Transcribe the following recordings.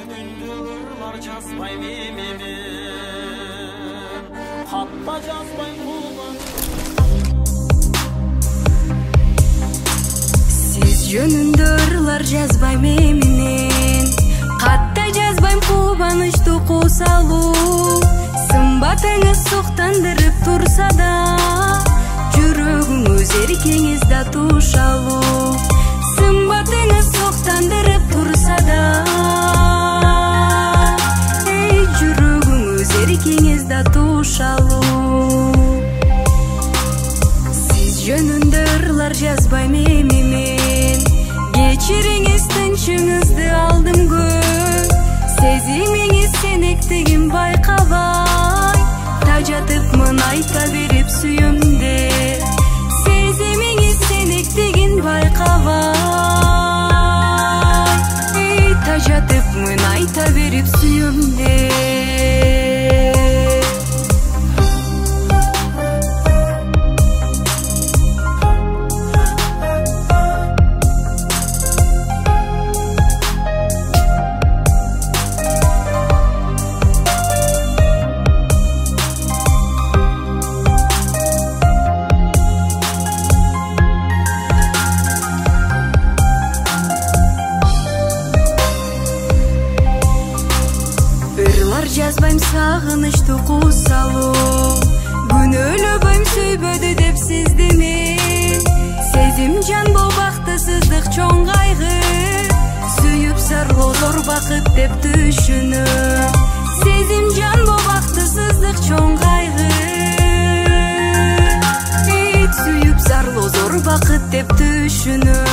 жөнүндө ырлар жазбайм эми мен, катта жазбайм кулбан. Siz жөнүндө ырлар жазбайм эми мен, катта жазбайм кубанычтуу кусалуу. Сымбатыңыз суктандырып турса да, жүрөгүңүз эркеңиз да тушалуу. Сымбатыңыз суктандырып турса да, жүрөгүңүз эркеңиз да тушалуу. Сиз жөнүндө ырлар жазбайм эми мен, кечириңиз тынчыңызды алдым көп. Сезимиңиз сенектигин байкабай, тажатыпмын айта берип сүйөм деп. Сезимиңиз сенектигин байкабай, тажатыпмын айта берип сүйөм деп. Жазбайм сагынычтуу кусалуу, күнөөлөбөйм сүйбөдү деп сизди мен. Сезим жан бул бактысыздык чоң кайгы, сүйүп сарлоо зор бакыт деп түшүнөм. Сезим жан бул бактысыздык чоң кайгы, сүйүп сарлоо зор бакыт деп түшүнөм.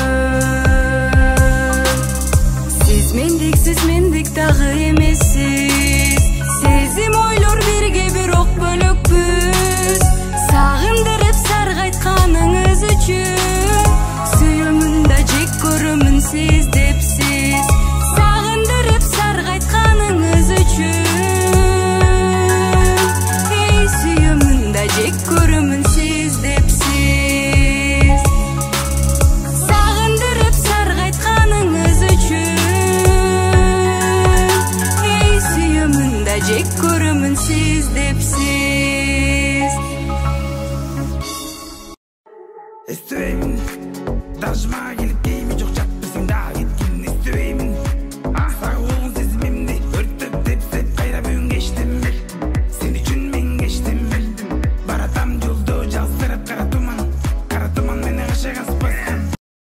Сиз мендик дагы эмессиз, сезим ойлор бирге бирок бөлөкпүз. Сагындырып саргайтканыңыз үчүн